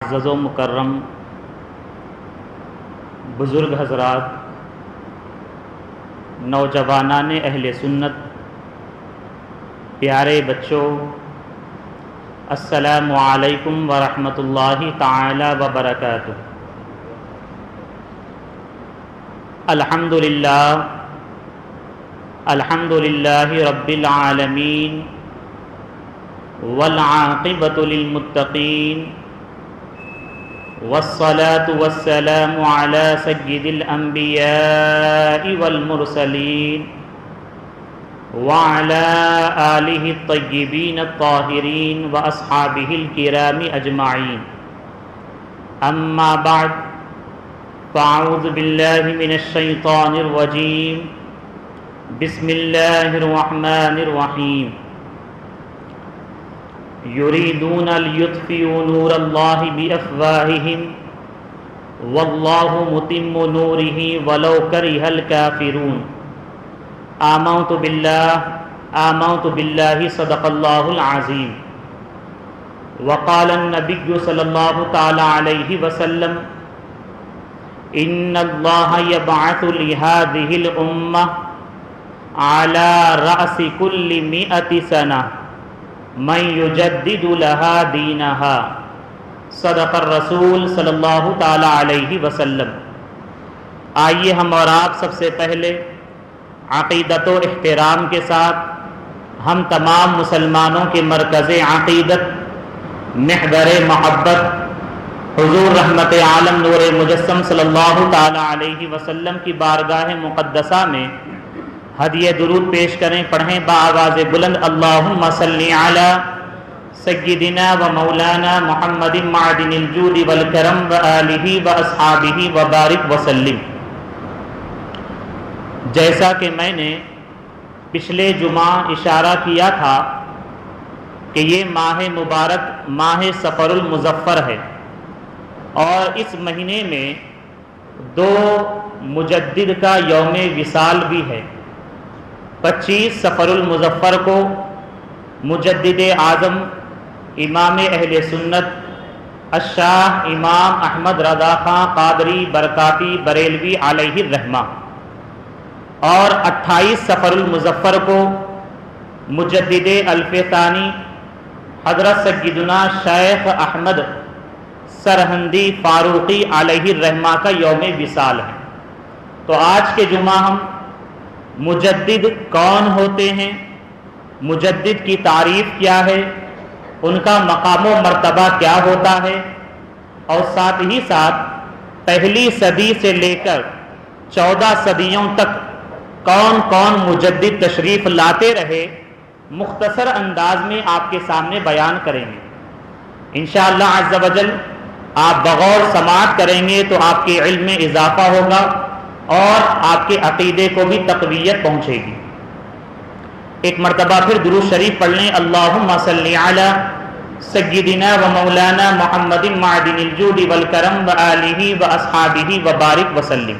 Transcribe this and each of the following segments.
معزز و مکرم بزرگ حضرات، نوجوانان اہل سنت، پیارے بچوں، السلام علیکم ورحمۃ اللہ تعالی وبرکاتہ۔ الحمد للہ رب العالمین والعاقبۃ للمتقین والصلاة والسلام على سید الانبیاء والمرسلین وعلى آلہ الطیبین الطاہرین واصحابہ الکرام اجمعین، اما بعد فاعوذ باللہ من الشیطان الرجیم، بسم اللہ الرحمن الرحیم۔ یریدون لیطفئوا نور اللہ بافواہہم واللہ متم نورہ ولو کرہ الکافرون۔ آمنت باللہ صدق اللہ العظیم۔ وقال النبی صلی اللہ تعالی علیہ وسلم، ان اللہ یبعث لہذہ الامہ علی رأس کل 100 سنہ من یجدد لہا دینہا۔ صدق الرسول صلی اللہ تعالی علیہ وسلم۔ آئیے ہم اور آپ سب سے پہلے عقیدت و احترام کے ساتھ ہم تمام مسلمانوں کے مرکز عقیدت، محور محبت حضور رحمت عالم نور مجسم صلی اللہ تعالی علیہ وسلم کی بارگاہ مقدسہ میں ہدیہ درود پیش کریں، پڑھیں بآواز بلند، اللہم صلی علی سیدنا و مولانا محمد معدن الجود والکرم و آلہ و اصحابہ و بارک وسلم۔ جیسا کہ میں نے پچھلے جمعہ اشارہ کیا تھا کہ یہ ماہ مبارک ماہ صفر المظفر ہے، اور اس مہینے میں 2 مجدد کا یوم وصال بھی ہے۔ 25 صفر المظفر کو مجدد اعظم امام اہل سنت الشاہ امام احمد رضا خان قادری برکاتی بریلوی علیہ الرحمہ، اور 28 صفر المظفر کو مجدد الف ثانی حضرت سیدنا شیخ احمد سرہندی فاروقی علیہ الرحمہ کا یوم وصال ہے۔ تو آج کے جمعہ ہم مجدد کون ہوتے ہیں، مجدد کی تعریف کیا ہے، ان کا مقام و مرتبہ کیا ہوتا ہے، اور ساتھ ہی ساتھ پہلی صدی سے لے کر 14 صدیوں تک کون کون مجدد تشریف لاتے رہے، مختصر انداز میں آپ کے سامنے بیان کریں گے انشاءاللہ عز و جل۔ آپ بغور سماعت کریں گے تو آپ کے علم میں اضافہ ہوگا اور آپ کے عقیدے کو بھی تقویت پہنچے گی۔ ایک مرتبہ پھر درود شریف پڑھ لیں، اللہم صلی علی سیدنا و مولانا محمد معدن الجود والکرم و آلہ و اصحابہ و بارک وسلم۔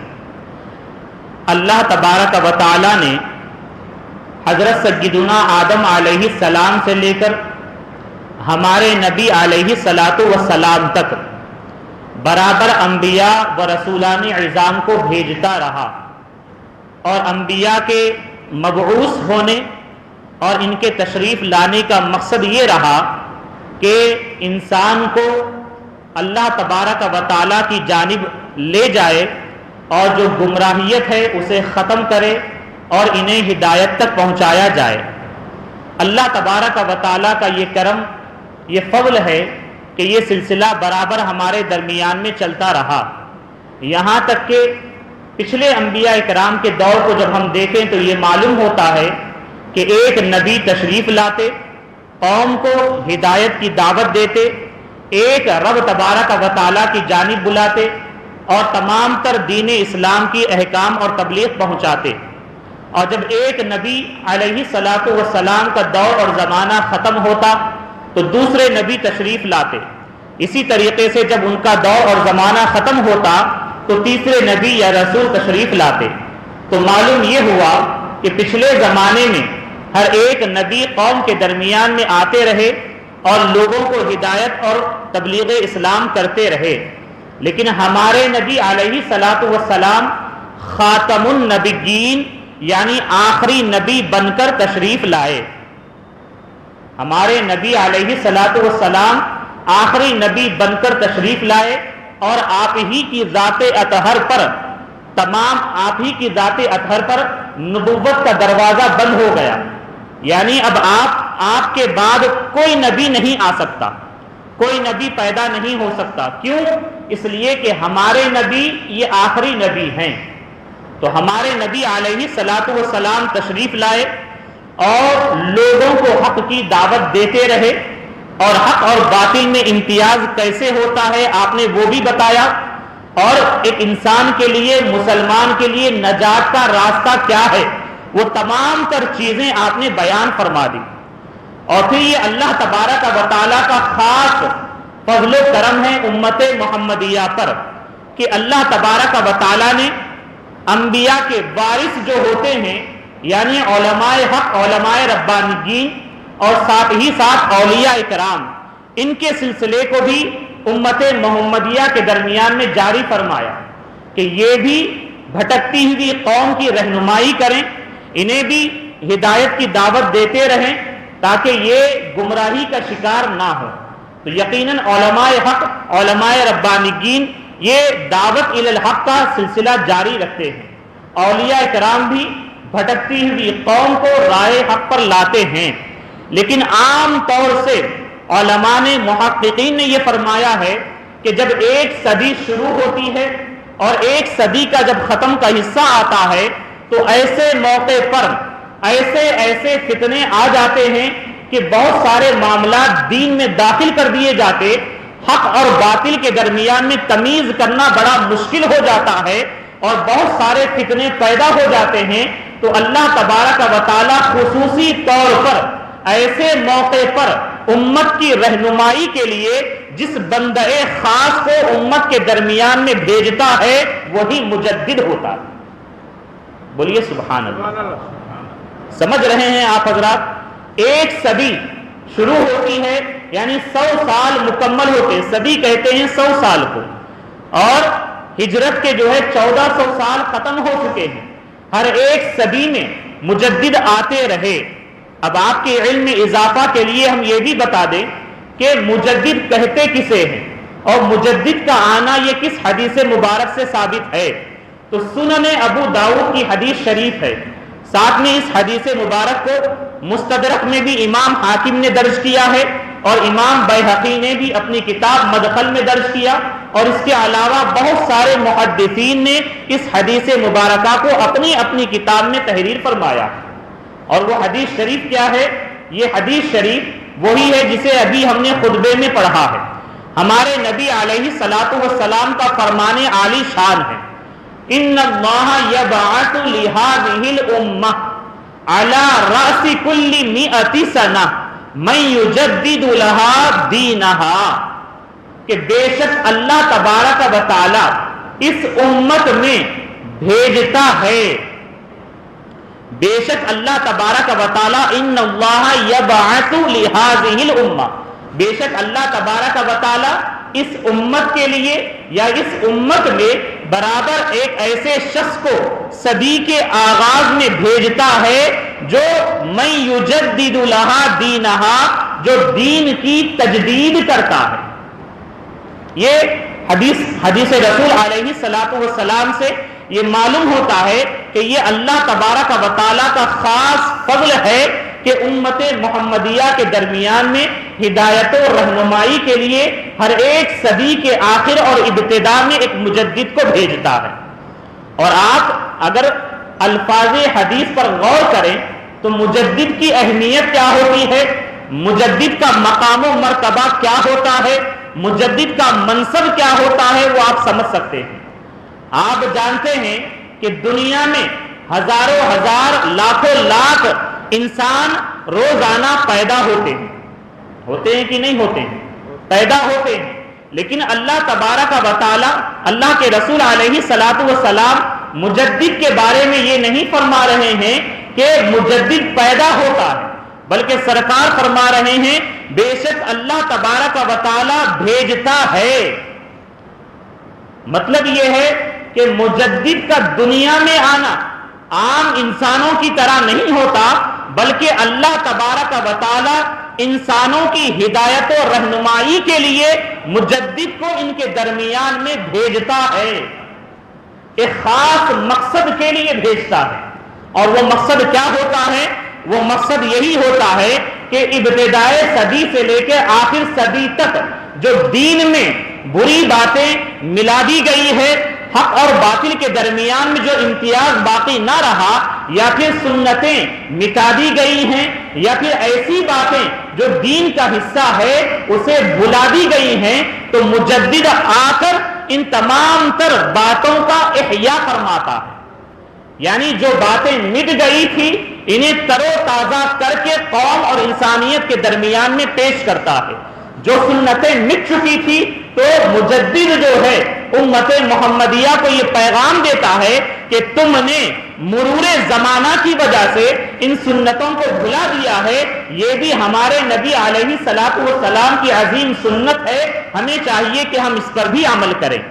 اللہ تبارک و تعالی نے حضرت سیدنا آدم علیہ السلام سے لے کر ہمارے نبی علیہ الصلاۃ والسلام تک برابر انبیاء و رسولان عظام کو بھیجتا رہا، اور انبیاء کے مبعوث ہونے اور ان کے تشریف لانے کا مقصد یہ رہا کہ انسان کو اللہ تبارک و تعالیٰ کی جانب لے جائے، اور جو گمراہیت ہے اسے ختم کرے اور انہیں ہدایت تک پہنچایا جائے۔ اللہ تبارک و تعالیٰ کا یہ کرم، یہ فضل ہے کہ یہ سلسلہ برابر ہمارے درمیان میں چلتا رہا، یہاں تک کہ پچھلے انبیاء اکرام کے دور کو جب ہم دیکھیں تو یہ معلوم ہوتا ہے کہ ایک نبی تشریف لاتے، قوم کو ہدایت کی دعوت دیتے، ایک رب تبارک و تعالیٰ کی جانب بلاتے اور تمام تر دین اسلام کی احکام اور تبلیغ پہنچاتے، اور جب ایک نبی علیہ الصلاۃ والسلام کا دور اور زمانہ ختم ہوتا تو دوسرے نبی تشریف لاتے۔ اسی طریقے سے جب ان کا دور اور زمانہ ختم ہوتا تو تیسرے نبی یا رسول تشریف لاتے۔ تو معلوم یہ ہوا کہ پچھلے زمانے میں ہر ایک نبی قوم کے درمیان میں آتے رہے اور لوگوں کو ہدایت اور تبلیغ اسلام کرتے رہے، لیکن ہمارے نبی علیہ الصلوۃ والسلام خاتم النبیین یعنی آخری نبی بن کر تشریف لائے۔ ہمارے نبی علیہ الصلوۃ والسلام آخری نبی بن کر تشریف لائے، اور آپ ہی کی ذات اطہر پر آپ ہی کی ذات اطہر پر نبوت کا دروازہ بند ہو گیا، یعنی اب آپ کے بعد کوئی نبی نہیں آ سکتا، کوئی نبی پیدا نہیں ہو سکتا۔ کیوں؟ اس لیے کہ ہمارے نبی یہ آخری نبی ہیں۔ تو ہمارے نبی علیہ الصلوۃ والسلام تشریف لائے اور لوگوں کو حق کی دعوت دیتے رہے، اور حق اور باطل میں امتیاز کیسے ہوتا ہے آپ نے وہ بھی بتایا، اور ایک انسان کے لیے، مسلمان کے لیے نجات کا راستہ کیا ہے، وہ تمام تر چیزیں آپ نے بیان فرما دی۔ اور پھر یہ اللہ تبارک و تعالیٰ کا خاص فضل و کرم ہے امت محمدیہ پر کہ اللہ تبارک و تعالیٰ نے انبیاء کے وارث جو ہوتے ہیں یعنی علماء حق، علماء ربانیین، اور ساتھ ہی ساتھ اولیاء کرام، ان کے سلسلے کو بھی امت محمدیہ کے درمیان میں جاری فرمایا کہ یہ بھی بھٹکتی ہوئی قوم کی رہنمائی کریں، انہیں بھی ہدایت کی دعوت دیتے رہیں تاکہ یہ گمراہی کا شکار نہ ہو۔ تو یقیناً علماء حق، علماء ربانیین یہ دعوت الی الحق کا سلسلہ جاری رکھتے ہیں، اولیاء کرام بھی بھٹکتی ہوئی قوم کو راہ حق پر لاتے ہیں۔ لیکن عام طور سے علماء نے، محققین نے یہ فرمایا ہے کہ جب ایک صدی شروع ہوتی ہے اور ایک صدی کا جب ختم کا حصہ آتا ہے تو ایسے موقع پر ایسے فتنے آ جاتے ہیں کہ بہت سارے معاملات دین میں داخل کر دیے جاتے، حق اور باطل کے درمیان میں تمیز کرنا بڑا مشکل ہو جاتا ہے، اور بہت سارے فتنے پیدا ہو جاتے ہیں۔ تو اللہ تبارک و تعالیٰ خصوصی طور پر ایسے موقع پر امت کی رہنمائی کے لیے جس بندہ خاص کو امت کے درمیان میں بھیجتا ہے وہی مجدد ہوتا ہے۔ بولیے سبحان اللہ۔ سمجھ رہے ہیں آپ حضرات؟ ایک صدی شروع ہوتی ہے یعنی 100 سال مکمل ہوتے، صدی کہتے ہیں 100 سال کو، اور ہجرت کے جو ہے 1400 سال ختم ہو چکے ہیں۔ ہر ایک صدی میں مجدد آتے رہے۔ اب آپ کے علم میں اضافہ کے لیے ہم یہ بھی بتا دیں کہ مجدد کہتے کسے ہیں اور مجدد کا آنا یہ کس حدیث مبارک سے ثابت ہے؟ تو سنن ابو داؤد کی حدیث شریف ہے، ساتھ میں اس حدیث مبارک کو مستدرک میں بھی امام حاکم نے درج کیا ہے، اور امام بیہقی نے بھی اپنی کتاب مدخل میں درج کیا، اور اس کے علاوہ بہت سارے محدثین نے اس حدیث مبارکہ کو اپنی اپنی کتاب میں تحریر فرمایا۔ اور وہ حدیث شریف کیا ہے؟ یہ حدیث شریف وہی ہے جسے ابھی ہم نے خطبے میں پڑھا ہے۔ ہمارے نبی علیہ الصلوۃ والسلام کا فرمان عالی شان ہے، ان اللہ یبعث لہذہ الامہ علی رأس کل 100 سنہ من یجدد لہا دینہا، کہ بے شک اللہ تبارک و تعالی اس امت میں بھیجتا ہے، بے شک اللہ تبارک و تعالی ان اللہ یبعث لہذہ الامہ، بے شک اللہ تبارک و تعالی اس امت کے لیے یا اس امت میں برابر ایک ایسے شخص کو صدی کے آغاز میں بھیجتا ہے جو من یجدد لہا دینہا، جو دین کی تجدید کرتا ہے۔ یہ حدیث رسول علیہ الصلوۃ والسلام سے یہ معلوم ہوتا ہے کہ یہ اللہ تبارک و تعالیٰ کا خاص فضل ہے کہ امت محمدیہ کے درمیان میں ہدایت و رہنمائی کے لیے ہر ایک صدی کے آخر اور ابتدا میں ایک مجدد کو بھیجتا ہے۔ اور آپ اگر الفاظ حدیث پر غور کریں تو مجدد کی اہمیت کیا ہوتی ہے، مجدد کا مقام و مرتبہ کیا ہوتا ہے، مجدد کا منصب کیا ہوتا ہے، وہ آپ سمجھ سکتے ہیں۔ آپ جانتے ہیں کہ دنیا میں ہزاروں ہزار لاکھوں لاکھ انسان روزانہ پیدا ہوتے ہیں کہ نہیں ہوتے ہیں؟ پیدا ہوتے ہیں، لیکن اللہ تبارک و تعالی، اللہ کے رسول علیہ الصلوۃ والسلام مجدد کے بارے میں یہ نہیں فرما رہے ہیں کہ مجدد پیدا ہوتا ہے، بلکہ سرکار فرما رہے ہیں بے شک اللہ تبارک و تعالی بھیجتا ہے۔ مطلب یہ ہے کہ مجدد کا دنیا میں آنا عام انسانوں کی طرح نہیں ہوتا، بلکہ اللہ تبارک و تعالی انسانوں کی ہدایت و رہنمائی کے لیے مجدد کو ان کے درمیان میں بھیجتا ہے، ایک خاص مقصد کے لیے بھیجتا ہے۔ اور وہ مقصد کیا ہوتا ہے؟ وہ مقصد یہی ہوتا ہے کہ ابتدائے صدی سے لے کے آخر صدی تک جو دین میں بری باتیں ملا دی گئی ہے، حق اور باطل کے درمیان میں جو امتیاز باقی نہ رہا، یا پھر سنتیں مٹا دی گئی ہیں، یا پھر ایسی باتیں جو دین کا حصہ ہے اسے بھلا دی گئی ہیں، تو مجدد آ کر ان تمام تر باتوں کا احیاء فرماتا ہے۔ یعنی جو باتیں مٹ گئی تھی انہیں تر و تازہ کر کے قوم اور انسانیت کے درمیان میں پیش کرتا ہے۔ جو سنتیں مٹ چکی تھی تو مجدد جو ہے امت محمدیہ کو یہ پیغام دیتا ہے کہ تم نے مرور زمانہ کی وجہ سے ان سنتوں کو بھلا دیا ہے، یہ بھی ہمارے نبی علیہ الصلوۃ والسلام کی عظیم سنت ہے، ہمیں چاہیے کہ ہم اس پر بھی عمل کریں۔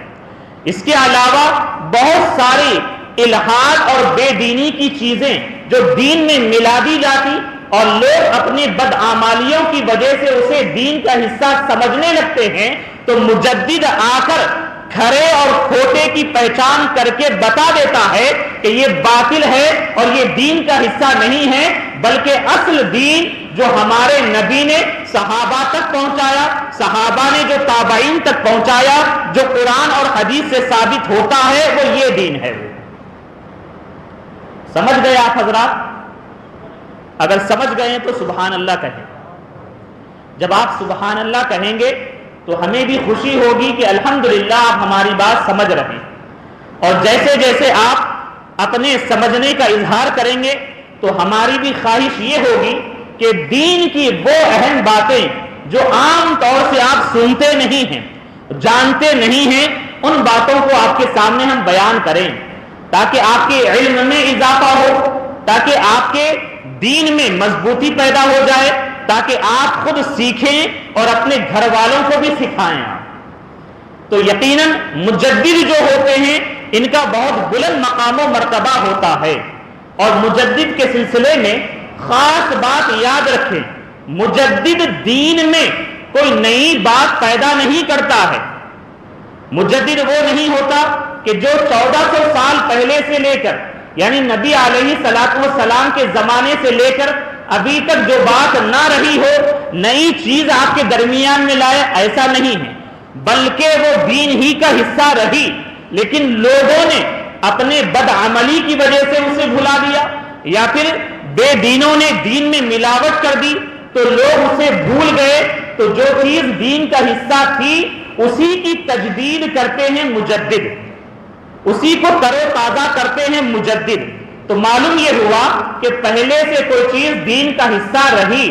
اس کے علاوہ بہت ساری الحاد اور بے دینی کی چیزیں جو دین میں ملا دی جاتی اور لوگ اپنی بدعمالیوں کی وجہ سے اسے دین کا حصہ سمجھنے لگتے ہیں، تو مجدد آ کر کھرے اور کھوٹے کی پہچان کر کے بتا دیتا ہے کہ یہ باطل ہے اور یہ دین کا حصہ نہیں ہے، بلکہ اصل دین جو ہمارے نبی نے صحابہ تک پہنچایا، صحابہ نے جو تابعین تک پہنچایا، جو قرآن اور حدیث سے ثابت ہوتا ہے، وہ یہ دین ہے۔ سمجھ گئے آپ حضرات؟ اگر سمجھ گئے تو سبحان اللہ کہیں۔ جب آپ سبحان اللہ کہیں گے تو ہمیں بھی خوشی ہوگی کہ الحمدللہ آپ ہماری بات سمجھ رہے ہیں، اور جیسے جیسے آپ اپنے سمجھنے کا اظہار کریں گے تو ہماری بھی خواہش یہ ہوگی کہ دین کی وہ اہم باتیں جو عام طور سے آپ سنتے نہیں ہیں، جانتے نہیں ہیں، ان باتوں کو آپ کے سامنے ہم بیان کریں، تاکہ آپ کے علم میں اضافہ ہو، تاکہ آپ کے دین میں مضبوطی پیدا ہو جائے، تاکہ آپ خود سیکھیں اور اپنے گھر والوں کو بھی سکھائیں۔ آپ تو یقیناً مجدد جو ہوتے ہیں ان کا بہت بلند مقام و مرتبہ ہوتا ہے، اور مجدد کے سلسلے میں خاص بات یاد رکھیں، مجدد دین میں کوئی نئی بات پیدا نہیں کرتا ہے۔ مجدد وہ نہیں ہوتا کہ جو 1400 سال پہلے سے لے کر، یعنی نبی علیہ الصلوۃ والسلام کے زمانے سے لے کر ابھی تک جو بات نہ رہی ہو، نئی چیز آپ کے درمیان میں لائے، ایسا نہیں ہے، بلکہ وہ دین ہی کا حصہ رہی، لیکن لوگوں نے اپنے بدعملی کی وجہ سے اسے بھلا دیا، یا پھر بے دینوں نے دین میں ملاوٹ کر دی تو لوگ اسے بھول گئے، تو جو چیز دین کا حصہ تھی اسی کی تجدید کرتے ہیں مجدد، اسی کو تر و تازہ کرتے ہیں مجدد۔ تو معلوم یہ ہوا کہ پہلے سے کوئی چیز دین کا حصہ رہی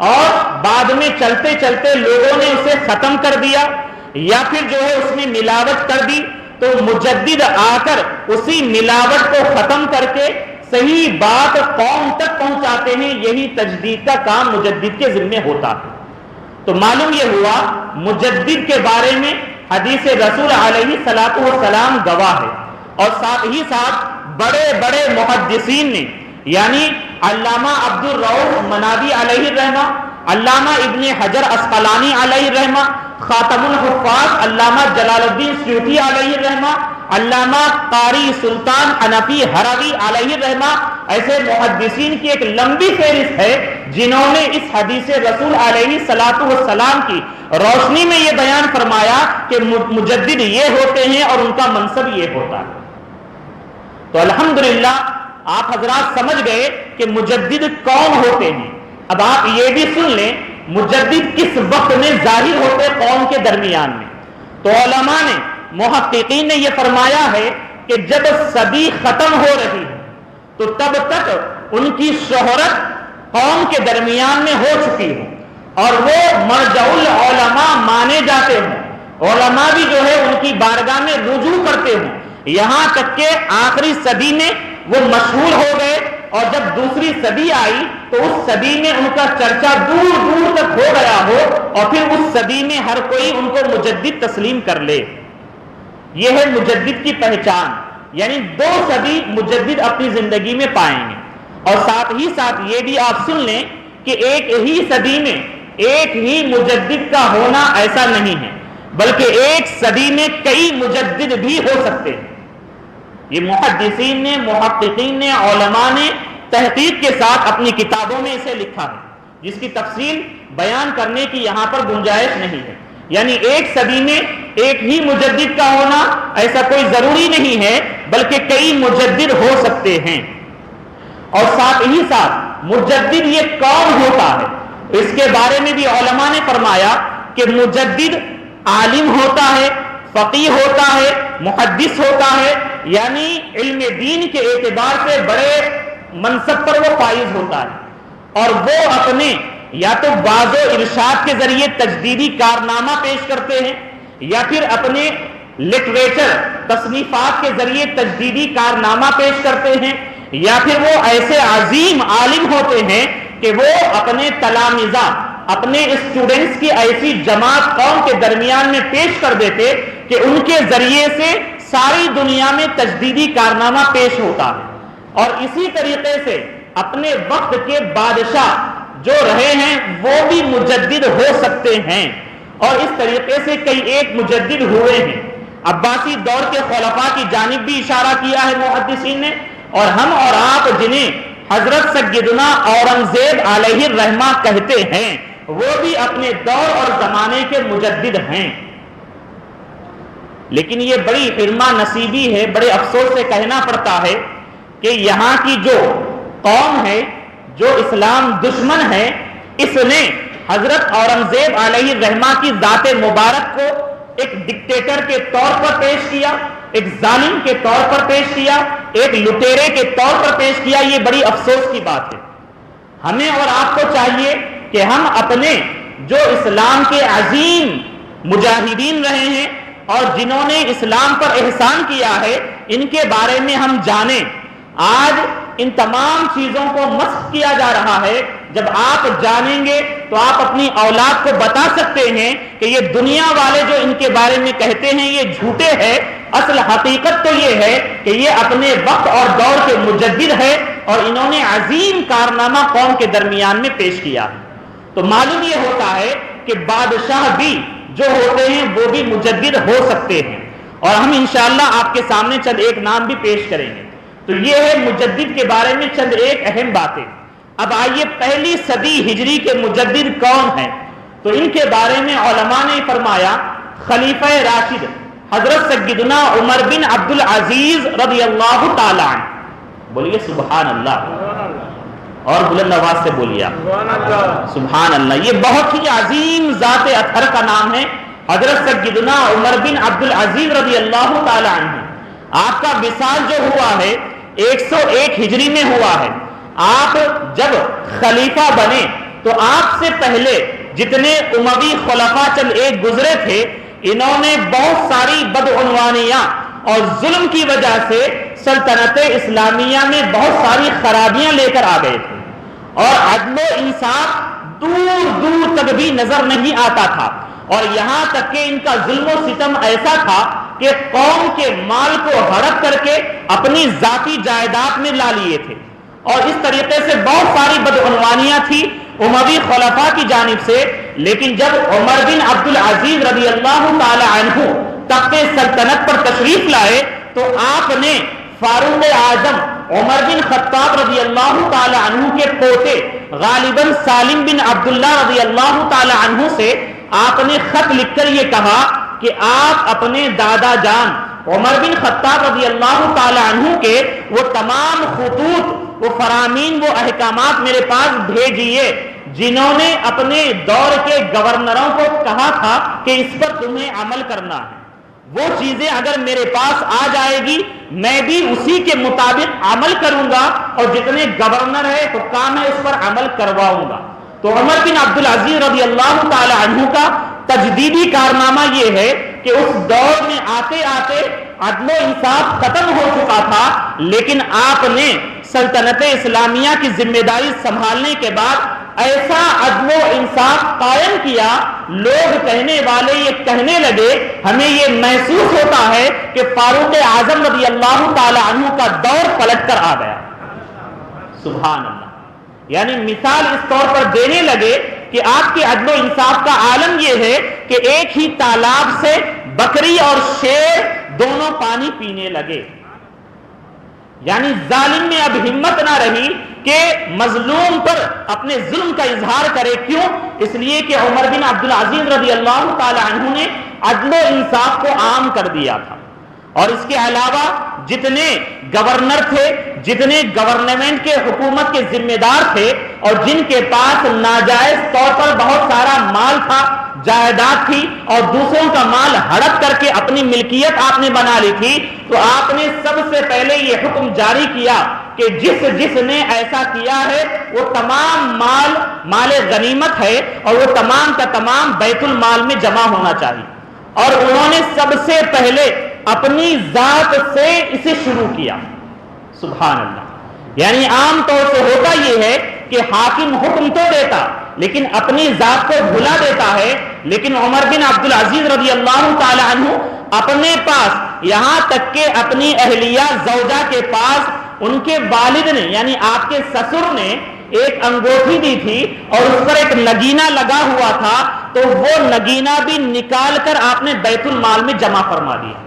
اور بعد میں چلتے چلتے لوگوں نے اسے ختم کر دیا، یا پھر جو ہے اس میں ملاوٹ کر دی، تو مجدد آ کر اسی ملاوٹ کو ختم کر کے صحیح بات قوم تک پہنچاتے ہیں۔ یہی تجدید کا کام مجدد کے ذمہ ہوتا ہے۔ تو معلوم یہ ہوا مجدد کے بارے میں حدیث رسول علیہ الصلوۃ والسلام گواہ ہے، اور ساتھ ہی ساتھ بڑے بڑے محدثین نے، یعنی علامہ عبد الرؤف منابی علیہ الرحمہ، علامہ ابن حجر اسقلانی علیہ الرحمہ، خاتم الحفاظ علامہ جلال الدین سیوطی علیہ الرحمہ، علامہ قاری سلطان حنفی ہروی علیہ الرحمہ، ایسے محدثین کی ایک لمبی فہرست ہے جنہوں نے اس حدیث رسول علیہ الصلوۃ والسلام کی روشنی میں یہ بیان فرمایا کہ مجدد یہ ہوتے ہیں اور ان کا منصب یہ ہوتا ہے۔ تو الحمدللہ آپ حضرات سمجھ گئے کہ مجدد کون ہوتے ہیں۔ اب آپ یہ بھی سن لیں مجدد کس وقت میں ظاہر ہوتے قوم کے درمیان میں۔ تو علماء نے، محققین نے یہ فرمایا ہے کہ جب صدی ختم ہو رہی ہے تو تب تک ان کی شہرت قوم کے درمیان میں ہو چکی ہو اور وہ مرجع العلماء مانے جاتے ہوں، علماء بھی جو ہے ان کی بارگاہ میں رجوع کرتے ہوں، یہاں تک کہ آخری صدی میں وہ مشہور ہو گئے اور جب دوسری صدی آئی تو اس صدی میں ان کا چرچا دور دور تک ہو گیا ہو اور پھر اس صدی میں ہر کوئی ان کو مجدد تسلیم کر لے. یہ ہے مجدد کی پہچان. یعنی 2 صدی مجدد اپنی زندگی میں پائیں گے. اور ساتھ ہی ساتھ یہ بھی آپ سن لیں کہ ایک ہی صدی میں ایک ہی مجدد کا ہونا ایسا نہیں ہے، بلکہ ایک صدی میں کئی مجدد بھی ہو سکتے ہیں. یہ محدثین نے، محققین نے، علماء نے تحقیق کے ساتھ اپنی کتابوں میں اسے لکھا ہے، جس کی تفصیل بیان کرنے کی یہاں پر گنجائش نہیں ہے. یعنی ایک صدی میں ایک ہی مجدد کا ہونا ایسا کوئی ضروری نہیں ہے، بلکہ کئی مجدد ہو سکتے ہیں. اور ساتھ ہی ساتھ مجدد یہ کون ہوتا ہے، اس کے بارے میں بھی علماء نے فرمایا کہ مجدد عالم ہوتا ہے، فقیہ ہوتا ہے، محدث ہوتا ہے، یعنی علم دین کے اعتبار سے بڑے منصب پر وہ فائز ہوتا ہے، اور وہ اپنے یا تو واض و ارشاد کے ذریعے تجدیدی کارنامہ پیش کرتے ہیں، یا پھر اپنے لٹریچر تصنیفات کے ذریعے تجدیدی کارنامہ پیش کرتے ہیں، یا پھر وہ ایسے عظیم عالم ہوتے ہیں کہ وہ اپنے تلامذہ، اپنے اسٹوڈنٹس کی ایسی جماعت قوم کے درمیان میں پیش کر دیتے کہ ان کے ذریعے سے ساری دنیا میں تجدیدی کارنامہ پیش ہوتا ہے. اور اسی طریقے سے اپنے وقت کے بادشاہ جو رہے ہیں وہ بھی مجدد ہو سکتے ہیں، اور اس طریقے سے کئی ایک مجدد ہوئے ہیں. عباسی دور کے خلفاء کی جانب بھی اشارہ کیا ہے محدثین نے، اور ہم اور آپ جنہیں حضرت سیدنا اورنگزیب علیہ الرحمہ کہتے ہیں وہ بھی اپنے دور اور زمانے کے مجدد ہیں. لیکن یہ بڑی حرمہ نصیبی ہے، بڑے افسوس سے کہنا پڑتا ہے کہ یہاں کی جو قوم ہے، جو اسلام دشمن ہے، اس نے حضرت اورنگزیب علیہ الرحمہ کی ذات مبارک کو ایک ڈکٹیٹر کے طور پر پیش کیا، ایک ظالم کے طور پر پیش کیا، ایک لٹیرے کے طور پر پیش کیا. یہ بڑی افسوس کی بات ہے. ہمیں اور آپ کو چاہیے کہ ہم اپنے جو اسلام کے عظیم مجاہدین رہے ہیں اور جنہوں نے اسلام پر احسان کیا ہے، ان کے بارے میں ہم جانیں. آج ان تمام چیزوں کو مسخ کیا جا رہا ہے. جب آپ جانیں گے تو آپ اپنی اولاد کو بتا سکتے ہیں کہ یہ دنیا والے جو ان کے بارے میں کہتے ہیں یہ جھوٹے ہیں. اصل حقیقت تو یہ ہے کہ یہ اپنے وقت اور دور کے مجدد ہے، اور انہوں نے عظیم کارنامہ قوم کے درمیان میں پیش کیا ہے. تو معلوم یہ ہوتا ہے کہ بادشاہ بھی جو ہوتے ہیں وہ بھی مجدد ہو سکتے ہیں، اور ہم انشاءاللہ آپ کے سامنے چند ایک نام بھی پیش کریں گے. تو یہ ہے مجدد کے بارے میں چند ایک اہم باتیں. اب آئیے پہلی صدی ہجری کے مجدد کون ہیں؟ تو ان کے بارے میں علماء نے فرمایا خلیفہ راشد حضرت سیدنا عمر بن عبد العزیز رضی اللہ تعالی عنہ. بولیے سبحان اللہ، اور بلند آواز سے بولیے آپ سبحان اللہ. یہ بہت ہی عظیم ذات اطہر کا نام ہے، حضرت سیدنا عمر بن عبد العزیز رضی اللہ تعالی عنہ. آپ کا وصال جو ہوا ہے 101 ہجری میں ہوا ہے. آپ جب خلیفہ بنے تو آپ سے پہلے جتنے اموی خلفاء چند ایک گزرے تھے، انہوں نے بہت ساری بدعنوانیاں اور ظلم کی وجہ سے سلطنت اسلامیہ میں بہت ساری خرابیاں لے کر آ گئے تھے، اور عدل و انصاف دور دور تک بھی نظر نہیں آتا تھا. اور یہاں تک کہ ان کا ظلم و ستم ایسا تھا کہ قوم کے مال کو ہڑپ کر کے اپنی ذاتی جائیداد میں لا لیے تھے. اور اس طریقے سے بہت ساری بدعنوانیاں تھی اموی خلفاء کی جانب سے. لیکن جب عمر بن عبد العزیز رضی اللہ تعالی عنہ تخت سلطنت پر تشریف لائے تو آپ نے فاروق اعظم عمر بن خطاب رضی اللہ تعالی عنہ کے پوتے غالباً سالم بن عبداللہ رضی اللہ تعالی عنہ سے آپ نے خط لکھ کر یہ کہا کہ آپ اپنے دادا جان عمر بن خطاب رضی اللہ تعالی عنہ کے وہ تمام خطوط، وہ فرامین، وہ احکامات میرے پاس بھیجیے جنہوں نے اپنے دور کے گورنروں کو کہا تھا کہ اس پر تمہیں عمل کرنا ہے. وہ چیزیں اگر میرے پاس آ جائے گی میں بھی اسی کے مطابق عمل کروں گا، اور جتنے گورنر ہے حکام ہے اس پر عمل کرواؤں گا. تو عمر بن عبد العزیز رضی اللہ تعالی عنہ کا تجدیدی کارنامہ یہ ہے کہ اس دور میں آتے آتے عدل و انصاف ختم ہو چکا تھا، لیکن آپ نے سلطنت اسلامیہ کی ذمہ داری سنبھالنے کے بعد ایسا عدل و انصاف قائم کیا، لوگ کہنے والے یہ کہنے لگے ہمیں یہ محسوس ہوتا ہے کہ فاروق اعظم رضی اللہ تعالی عنہ کا دور پلٹ کر آ گیا۔ سبحان اللہ، یعنی مثال اس طور پر دینے لگے کہ آپ کے عدل و انصاف کا عالم یہ ہے کہ ایک ہی تالاب سے بکری اور شیر دونوں پانی پینے لگے، یعنی ظالم میں اب ہمت نہ رہی کہ مظلوم پر اپنے ظلم کا اظہار کرے۔ کیوں؟ اس لیے کہ عمر بن عبد العزیز رضی اللہ تعالی عنہ نے عدل و انصاف کو عام کر دیا تھا، اور اس کے علاوہ جتنے گورنر تھے، جتنے گورنمنٹ کے حکومت کے ذمہ دار تھے اور جن کے پاس ناجائز طور پر بہت سارا مال تھا، جائیداد تھی، اور دوسروں کا مال ہڑپ کر کے اپنی ملکیت آپ نے بنا لی تھی، تو آپ نے سب سے پہلے یہ حکم جاری کیا کہ جس نے ایسا کیا ہے وہ تمام مال غنیمت ہے اور وہ تمام کا تمام بیت المال میں جمع ہونا چاہیے۔ اور انہوں نے سب سے پہلے اپنی ذات سے اسے شروع کیا۔ سبحان اللہ، یعنی عام طور سے ہوتا یہ ہے کہ حاکم حکم تو دیتا لیکن اپنی ذات کو بھلا دیتا ہے، لیکن عمر بن عبد العزیز رضی اللہ تعالی عنہ اپنے پاس، یہاں تک کہ اپنی اہلیہ زوجہ کے پاس ان کے والد نے یعنی آپ کے سسر نے ایک انگوٹھی دی تھی اور اس پر ایک نگینہ لگا ہوا تھا، تو وہ نگینہ بھی نکال کر آپ نے بیت المال میں جمع فرما دیا۔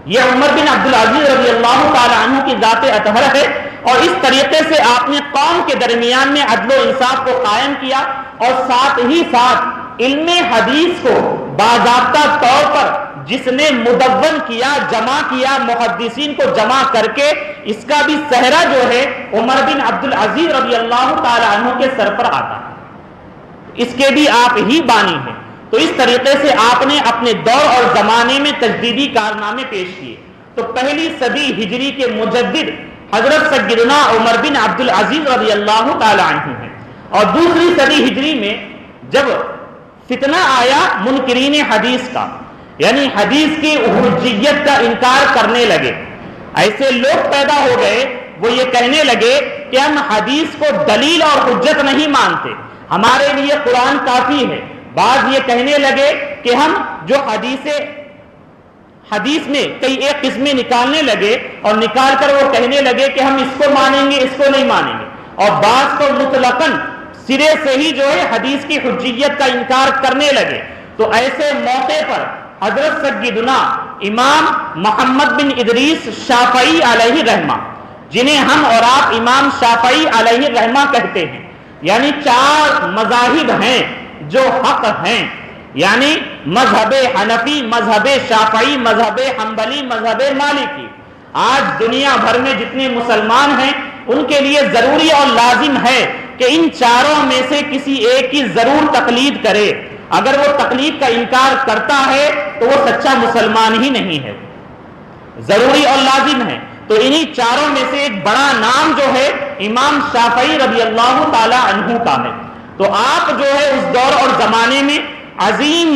یہ عمر بن عبد العزیز رضی اللہ تعالی عنہ کی ذات اطہر ہے، اور اس طریقے سے آپ نے قوم کے درمیان میں عدل و انصاف کو قائم کیا، اور ساتھ ہی ساتھ علم حدیث کو باضابطہ طور پر جس نے مدون کیا، جمع کیا، محدثین کو جمع کر کے، اس کا بھی صحرا جو ہے عمر بن عبد العزیز رضی اللہ تعالی عنہ کے سر پر آتا ہے، اس کے بھی آپ ہی بانی ہیں۔ تو اس طریقے سے آپ نے اپنے دور اور زمانے میں تجدیدی کارنامے پیش کیے۔ تو پہلی صدی ہجری کے مجدد حضرت سیدنا عمر بن عبد العزیز رضی اللہ تعالی عنہ ہیں، اور دوسری صدی ہجری میں جب فتنہ آیا منکرین حدیث کا، یعنی حدیث کی حجیت کا انکار کرنے لگے، ایسے لوگ پیدا ہو گئے وہ یہ کہنے لگے کہ ہم حدیث کو دلیل اور حجت نہیں مانتے، ہمارے لیے قرآن کافی ہے۔ بعض یہ کہنے لگے کہ ہم جو حدیث میں کئی ایک قسمیں نکالنے لگے، اور نکال کر وہ کہنے لگے کہ ہم اس کو مانیں گے، اس کو نہیں مانیں گے، اور بعض کو مطلقاً سرے سے ہی جو ہے حدیث کی حجیت کا انکار کرنے لگے۔ تو ایسے موقع پر حضرت سیدنا امام محمد بن ادریس شافعی علیہ رحمہ، جنہیں ہم اور آپ امام شافعی علیہ رحمہ کہتے ہیں، یعنی 4 مذاہب ہیں جو حق ہیں، یعنی مذہب حنفی، مذہب شافعی، مذہب حنبلی، مذہب مالکی۔ آج دنیا بھر میں جتنے مسلمان ہیں ان کے لیے ضروری اور لازم ہے کہ ان 4 میں سے کسی ایک کی ضرور تقلید کرے۔ اگر وہ تقلید کا انکار کرتا ہے تو وہ سچا مسلمان ہی نہیں ہے، ضروری اور لازم ہے۔ تو انہی 4 میں سے ایک بڑا نام جو ہے امام شافعی رضی اللہ تعالی عنہ کا ہے۔ تو آپ جو ہے اس دور اور زمانے میں عظیم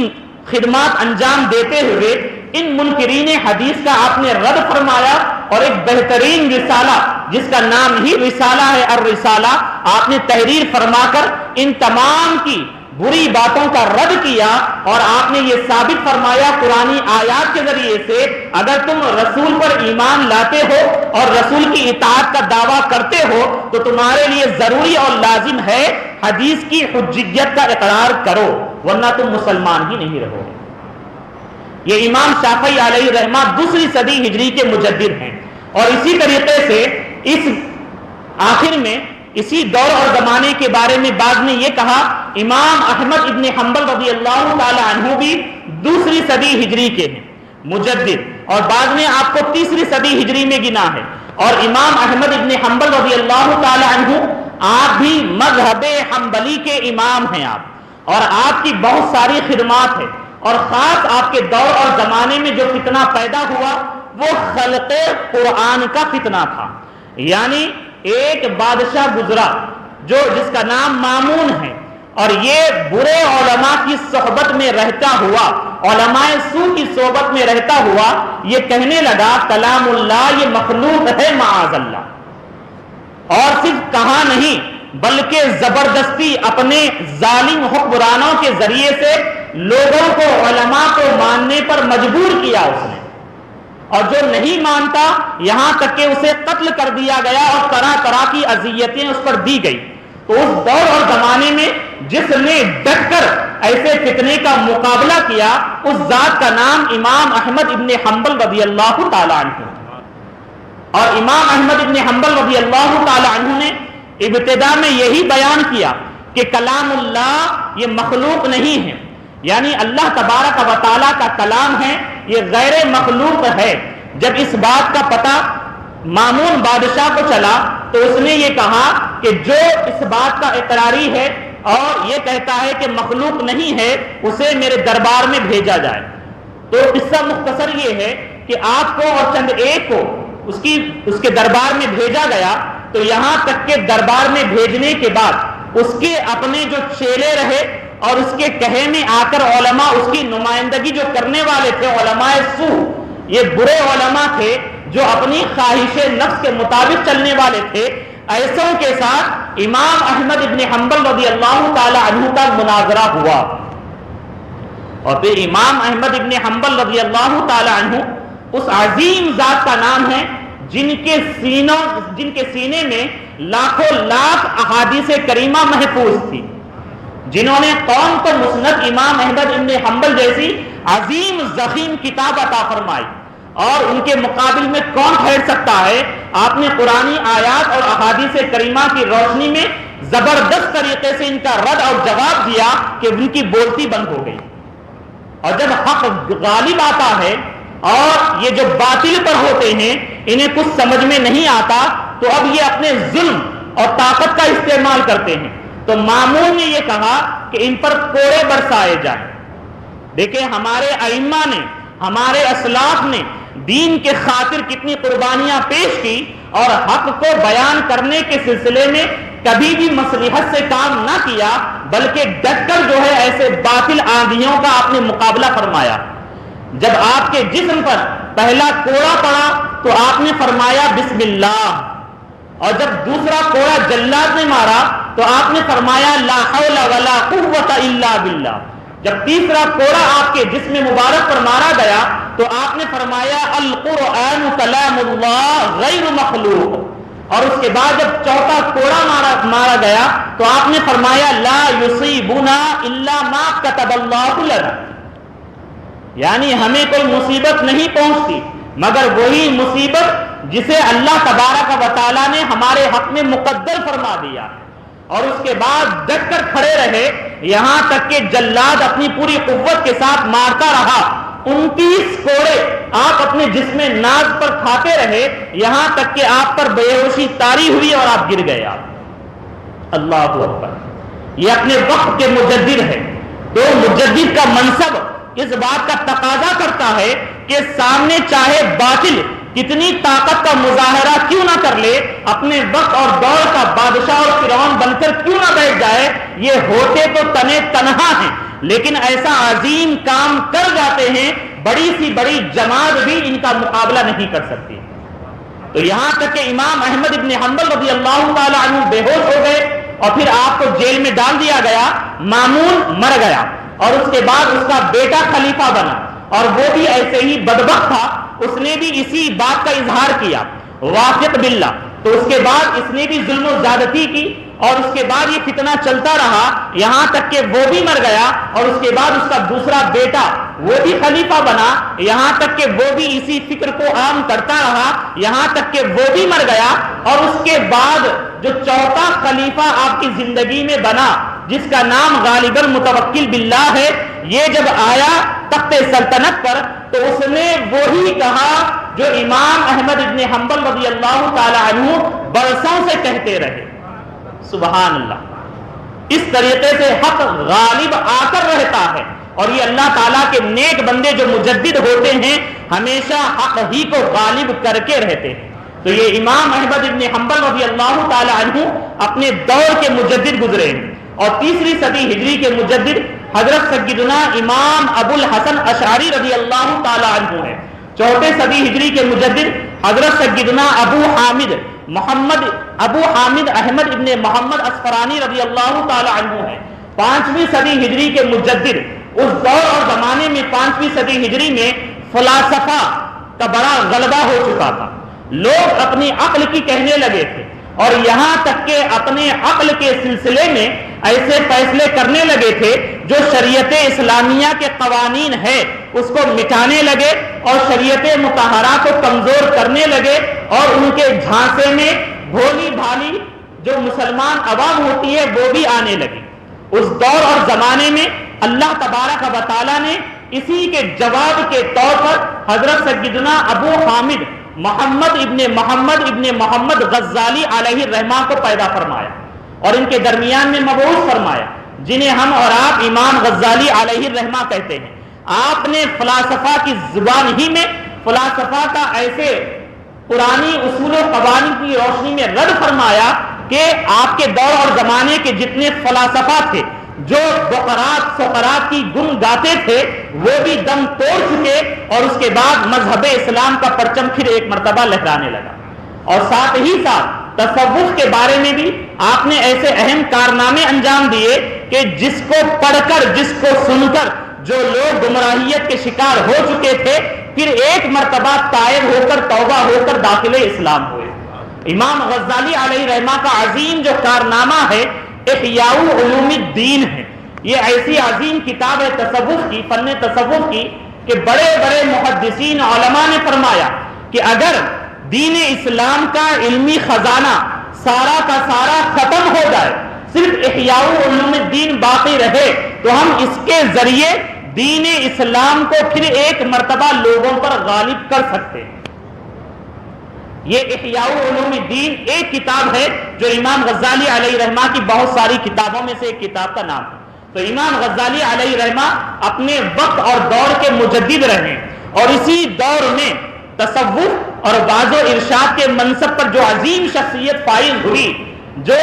خدمات انجام دیتے ہوئے ان منکرین حدیث کا آپ نے رد فرمایا، اور ایک بہترین رسالہ جس کا نام ہی رسالہ ہے الرسالہ، آپ نے تحریر فرما کر ان تمام کی بری باتوں کا رد کیا، اور آپ نے یہ ثابت فرمایا قرآنی آیات کے ذریعے سے اگر تم رسول پر ایمان لاتے ہو اور رسول کی اطاعت کا دعویٰ کرتے ہو تو تمہارے لیے ضروری اور لازم ہے حدیث کی حجیت کا اقرار کرو، ورنہ تم مسلمان ہی نہیں رہو۔ یہ امام شافعی علیہ رحمہ دوسری صدی ہجری کے مجدد ہیں، اور اسی طریقے سے اس آخر میں اسی دور اور زمانے کے بارے میں بعد میں یہ کہا امام احمد ابن حنبل رضی اللہ تعالی عنہ بھی دوسری صدی ہجری کے ہیں مجدد، اور بعد میں آپ کو تیسری صدی ہجری میں گنا ہے، اور امام احمد ابن حنبل رضی اللہ تعالی عنہ آپ بھی مذہب حنبلی کے امام ہیں آپ، اور آپ کی بہت ساری خدمات ہیں، اور خاص آپ کے دور اور زمانے میں جو فتنہ پیدا ہوا وہ خلق قرآن کا فتنہ تھا۔ یعنی ایک بادشاہ گزرا جس کا نام مامون ہے، اور یہ برے علماء کی صحبت میں رہتا ہوا، علماء سو کی صحبت میں رہتا ہوا، یہ کہنے لگا کلام اللہ یہ مخلوق ہے معاذ اللہ، اور صرف کہا نہیں بلکہ زبردستی اپنے ظالم حکمرانوں کے ذریعے سے لوگوں کو، علماء کو ماننے پر مجبور کیا اس نے، اور جو نہیں مانتا یہاں تک کہ اسے قتل کر دیا گیا اور طرح طرح کی اذیتیں اس پر دی گئی۔ تو اس دور اور زمانے میں جس نے ڈٹ کر ایسے فتنے کا مقابلہ کیا اس ذات کا نام امام احمد ابن حنبل رضی اللہ تعالی عنہ۔ اور امام احمد ابن حنبل رضی اللہ تعالی عنہ نے ابتدا میں یہی بیان کیا کہ کلام اللہ یہ مخلوق نہیں ہے، یعنی اللہ تبارک و تعالیٰ کا کلام ہے، یہ غیر مخلوق ہے۔ جب اس بات کا پتہ مامون بادشاہ کو چلا تو اس نے یہ کہا کہ جو اس بات کا اقراری ہے اور یہ کہتا ہے کہ مخلوق نہیں ہے اسے میرے دربار میں بھیجا جائے۔ تو قصہ مختصر یہ ہے کہ آپ کو اور چند ایک کو اس کے دربار میں بھیجا گیا، تو یہاں تک کہ دربار میں بھیجنے کے بعد اس کے اپنے جو چیلے رہے اور اس کے کہے میں آ کر علماء اس کی نمائندگی جو کرنے والے تھے، علماء سو، یہ برے علماء تھے جو اپنی خواہش نفس کے مطابق چلنے والے تھے، ایسوں کے ساتھ امام احمد ابن حنبل رضی اللہ تعالی عنہ کا مناظرہ ہوا۔ اور پھر امام احمد ابن حنبل رضی اللہ تعالی عنہ اس عظیم ذات کا نام ہے جن کے سینے میں لاکھوں لاکھ احادیث کریمہ محفوظ تھی، جنہوں نے قوم کو مسند امام احمد ابن حنبل جیسی عظیم ضخیم کتاب عطا فرمائی، اور ان کے مقابل میں کون ٹھہر سکتا ہے؟ آپ نے قرآنی آیات اور احادیث کریمہ کی روشنی میں زبردست طریقے سے ان کا رد اور جواب دیا کہ ان کی بولتی بند ہو گئی۔ اور جب حق غالب آتا ہے اور یہ جو باطل پر ہوتے ہیں انہیں کچھ سمجھ میں نہیں آتا تو اب یہ اپنے ظلم اور طاقت کا استعمال کرتے ہیں۔ تو مامون نے یہ کہا کہ ان پر کوڑے برسائے جائیں۔ دیکھیں ہمارے ائمہ نے، ہمارے اسلاف نے دین کے خاطر کتنی قربانیاں پیش کی، اور حق کو بیان کرنے کے سلسلے میں کبھی بھی مصلحت سے کام نہ کیا، بلکہ ڈٹ کر جو ہے ایسے باطل آندھیوں کا آپ نے مقابلہ فرمایا۔ جب آپ کے جسم پر پہلا کوڑا پڑا تو آپ نے فرمایا بسم اللہ، اور جب دوسرا کوڑا جلاد نے مارا تو آپ نے فرمایا لا حول ولا قوت الا باللہ۔ جب تیسرا کوڑا آپ کے جسم مبارک پر مارا گیا تو آپ نے فرمایا القرآن کلام اللہ غیر مخلوق، اور اس کے بعد جب چوتھا کوڑا مارا گیا تو آپ نے فرمایا لا یصیبنا الا ما کتب اللہ لنا، یعنی ہمیں کوئی مصیبت نہیں پہنچتی مگر وہی مصیبت جسے اللہ تبارک و تعالیٰ نے ہمارے حق میں مقدر فرما دیا۔ اور اس کے بعد ڈٹ کر کھڑے رہے یہاں تک کہ جلاد اپنی پوری قوت کے ساتھ مارتا رہا۔ 29 کوڑے آپ اپنے جسم ناز پر کھاتے رہے یہاں تک کہ آپ پر بے ہوشی طاری ہوئی اور آپ گر گئے۔ اللہ اکبر! یہ اپنے وقت کے مجدد ہے۔ تو مجدد کا منصب اس بات کا تقاضا کرتا ہے کہ سامنے چاہے باطل کتنی طاقت کا مظاہرہ کیوں نہ کر لے، اپنے وقت اور دور کا بادشاہ اور فرعون بن کر کیوں نہ بیٹھ جائے، یہ ہوتے تو تنے تنہا ہیں لیکن ایسا عظیم کام کر جاتے ہیں بڑی سی بڑی جماعت بھی ان کا مقابلہ نہیں کر سکتی۔ تو یہاں تک کہ امام احمد ابن حنبل رضی اللہ تعالی عنہ بے ہوش ہو گئے اور پھر آپ کو جیل میں ڈال دیا گیا۔ مامون مر گیا اور اس کے بعد اس کا بیٹا خلیفہ بنا، اور وہ بھی ایسے ہی بدبخت تھا، اس نے بھی اسی بات کا اظہار کیا واثق باللہ۔ تو اس کے بعد اس نے بھی ظلم و زیادتی کی اور اس کے بعد یہ فتنہ چلتا رہا یہاں تک کہ وہ بھی مر گیا، اور اس کے بعد اس کا دوسرا بیٹا وہ بھی خلیفہ بنا یہاں تک کہ وہ بھی اسی فکر کو عام کرتا رہا یہاں تک کہ وہ بھی مر گیا۔ اور اس کے بعد جو چوتھا خلیفہ آپ کی زندگی میں بنا جس کا نام غالب المتوکل باللہ ہے، یہ جب آیا تخت سلطنت پر تو اس نے وہی کہا جو امام احمد ابن حنبل رضی اللہ تعالی عنہ برسوں سے کہتے رہے۔ سبحان اللہ! اس طریقے سے حق غالب آ کر رہتا ہے، اور یہ اللہ تعالیٰ کے نیک بندے جو مجدد ہوتے ہیں ہمیشہ حق ہی کو غالب کر کے رہتے ہیں۔ تو یہ امام احمد ابن حنبل رضی اللہ تعالی عنہ اپنے دور کے مجدد گزرے ہیں، اور تیسری صدی ہجری کے مجدد حضرت سیدنا امام ابو الحسن اشعری رضی اللہ تعالی عنہ ہے۔ چوتھے صدی ہجری کے مجدد حضرت سیدنا ابو حامد محمد ابو حامد احمد ابن محمد اصفرانی رضی اللہ تعالی عنہ ہیں، 5ویں صدی ہجری کے مجدد۔ اس دور اور زمانے میں 5ویں صدی ہجری میں فلاسفہ کا بڑا غلبہ ہو چکا تھا، لوگ اپنی عقل کی کہنے لگے تھے، اور یہاں تک کہ اپنے عقل کے سلسلے میں ایسے فیصلے کرنے لگے تھے جو شریعت اسلامیہ کے قوانین ہے اس کو مٹانے لگے، اور شریعت مطہرہ کو کمزور کرنے لگے، اور ان کے جھانسے میں بھولی بھالی جو مسلمان عوام ہوتی ہے وہ بھی آنے لگی۔ اس دور اور زمانے میں اللہ تبارک و تعالیٰ نے اسی کے جواب کے طور پر حضرت سیدنا ابو حامد محمد ابن محمد غزالی علیہ الرحمہ کو پیدا فرمایا اور ان کے درمیان میں مبعوث فرمایا، جنہیں ہم اور آپ امام غزالی علیہ الرحمہ کہتے ہیں۔ آپ نے فلاسفہ کی زبان ہی میں فلاسفہ کا ایسے پرانی اصول و قوانین کی روشنی میں رد فرمایا کہ آپ کے دور اور زمانے کے جتنے فلاسفہ تھے جو سقراط کی گن گاتے تھے وہ بھی دم توڑ چکے، اور اس کے بعد مذہب اسلام کا پرچم پھر ایک مرتبہ لہرانے لگا۔ اور ساتھ ہی ساتھ تصوف کے بارے میں بھی آپ نے ایسے اہم کارنامے انجام دیے کہ جس کو پڑھ کر جس کو سن کر جو لوگ گمراہیت کے شکار ہو چکے تھے پھر ایک مرتبہ تائب ہو کر توبہ ہو کر داخل اسلام ہوئے۔ امام غزالی علیہ رحمہ کا عظیم جو کارنامہ ہے احیاء علوم الدین ہے، یہ ایسی عظیم کتاب ہے تصوف کی، فن تصوف کی، کہ بڑے بڑے محدثین علماء نے فرمایا کہ اگر دین اسلام کا علمی خزانہ سارا کا سارا ختم ہو جائے، صرف احیاء علوم الدین باقی رہے تو ہم اس کے ذریعے دین اسلام کو پھر ایک مرتبہ لوگوں پر غالب کر سکتے ہیں۔ یہ احیاء علوم الدین ایک کتاب ہے جو امام غزالی علیہ رحمہ کی بہت ساری کتابوں میں سے ایک کتاب کا نام ہے۔ تو امام غزالی علیہ رحمہ اپنے وقت اور دور کے مجدد رہے، اور اسی دور میں تصوف اور واضح و ارشاد کے منصب پر جو عظیم شخصیت فائز ہوئی، جو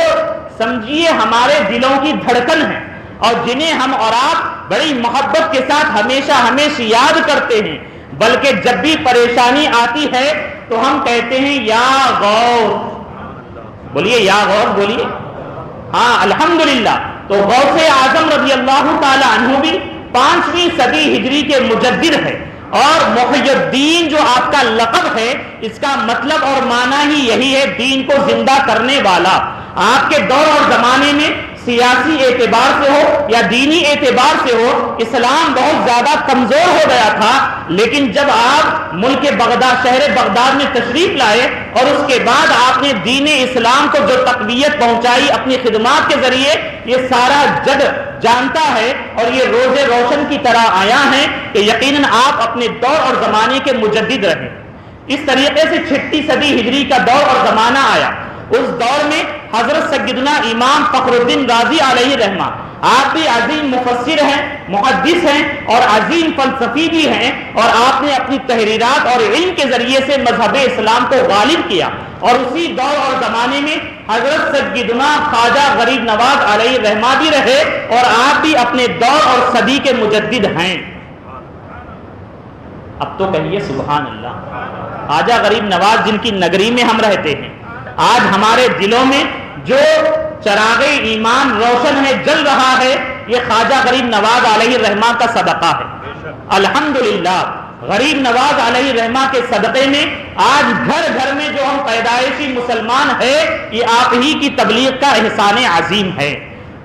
سمجھیے ہمارے دلوں کی دھڑکن ہے اور جنہیں ہم اور آپ بڑی محبت کے ساتھ ہمیشہ یاد کرتے ہیں، بلکہ جب بھی پریشانی آتی ہے تو ہم کہتے ہیں یا غوث، بولیے یا غوث بولیے، ہاں الحمدللہ۔ تو غوث اعظم رضی اللہ تعالی عنہ بھی 5ویں صدی ہجری کے مجدد ہے، اور محی الدین جو آپ کا لقب ہے اس کا مطلب اور معنی ہی یہی ہے دین کو زندہ کرنے والا۔ آپ کے دور اور زمانے میں سیاسی اعتبار سے ہو یا دینی اعتبار سے ہو اسلام بہت زیادہ کمزور ہو گیا تھا، لیکن جب آپ ملک بغداد شہر بغداد میں تشریف لائے اور اس کے بعد آپ نے دین اسلام کو جو تقویت پہنچائی اپنی خدمات کے ذریعے، یہ سارا جگ جانتا ہے اور یہ روز روشن کی طرح آیا ہے کہ یقیناً آپ اپنے دور اور زمانے کے مجدد رہے۔ اس طریقے سے 6 صدی ہجری کا دور اور زمانہ آیا۔ اس دور میں حضرت سیدنا امام فخر الدین رازی علیہ رحمہ، آپ بھی عظیم مفسر ہیں، محدث ہیں اور عظیم فلسفی بھی ہیں، اور آپ نے اپنی تحریرات اور علم کے ذریعے سے مذہب اسلام کو غالب کیا۔ اور اسی دور اور زمانے میں حضرت سیدنا خواجہ غریب نواز علیہ رحمہ بھی رہے، اور آپ بھی اپنے دور اور صدی کے مجدد ہیں۔ اب تو کہیے سبحان اللہ۔ خواجہ غریب نواز جن کی نگری میں ہم رہتے ہیں، آج ہمارے دلوں میں جو چراغ ایمان روشن ہے، جل رہا ہے، یہ خواجہ غریب نواز علیہ رحمہ کا صدقہ ہے۔ الحمدللہ غریب نواز علیہ رحمہ کے صدقے میں آج گھر گھر میں جو ہم پیدائشی مسلمان ہیں، یہ آپ ہی کی تبلیغ کا احسان عظیم ہے۔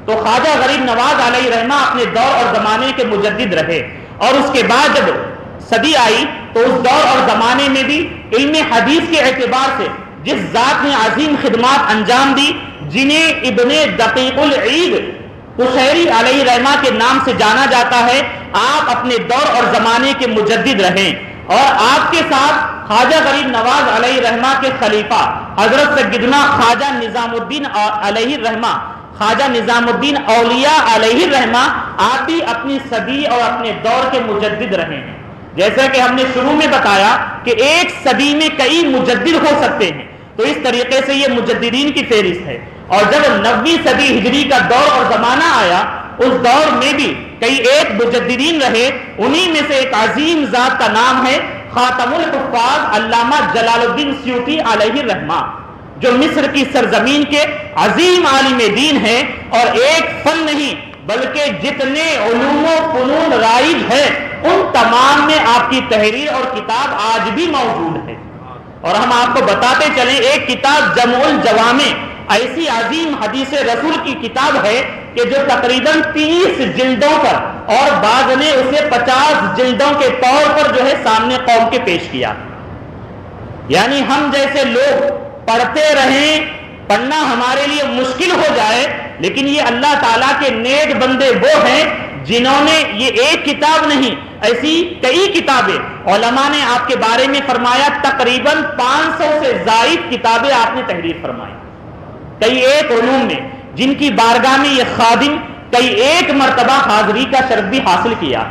تو خواجہ غریب نواز علیہ رحمہ اپنے دور اور زمانے کے مجدد رہے، اور اس کے بعد جب صدی آئی تو اس دور اور زمانے میں بھی علم حدیث کے اعتبار سے جس ذات نے عظیم خدمات انجام دی، جنہیں ابن دقیق العید قشیری علیہ رحمہ کے نام سے جانا جاتا ہے، آپ اپنے دور اور زمانے کے مجدد رہیں، اور آپ کے ساتھ خواجہ غریب نواز علیہ رحمہ کے خلیفہ حضرت سیدنا خواجہ نظام الدین علیہ رحمہ، خواجہ نظام الدین اولیاء علیہ رحمہ، آپ بھی اپنی صدی اور اپنے دور کے مجدد رہے ہیں۔ جیسا کہ ہم نے شروع میں بتایا کہ ایک صدی میں کئی مجدد ہو سکتے ہیں، تو اس طریقے سے یہ مجددین کی فہرست ہے۔ اور جب 9ویں صدی ہجری کا دور اور زمانہ آیا، اس دور میں بھی کئی ایک مجددین رہے، انہی میں سے ایک عظیم ذات کا نام ہے خاتم الحفاظ علامہ جلال الدین سیوطی علیہ رحمہ۔ جو مصر کی سرزمین کے عظیم عالم دین ہیں، اور ایک فن نہیں بلکہ جتنے علوم و فنون رائج ہیں ان تمام میں آپ کی تحریر اور کتاب آج بھی موجود ہے۔ اور ہم آپ کو بتاتے چلیں، ایک کتاب جمع الجوامع ایسی عظیم حدیث رسول کی کتاب ہے کہ جو تقریباً 30 جلدوں پر، اور بعض نے اسے 50 جلدوں کے طور پر جو ہے سامنے قوم کے پیش کیا۔ یعنی ہم جیسے لوگ پڑھتے رہیں، پڑھنا ہمارے لیے مشکل ہو جائے، لیکن یہ اللہ تعالیٰ کے نیک بندے وہ ہیں جنہوں نے یہ ایک کتاب نہیں، ایسی کئی کتابیں، علماء نے آپ کے بارے میں فرمایا تقریباً 500 سے زائد کتابیں آپ نے تحریر فرمائی، کئی ایک علوم میں، جن کی بارگاہ میں یہ خادم کئی ایک مرتبہ حاضری کا شرف بھی حاصل کیا۔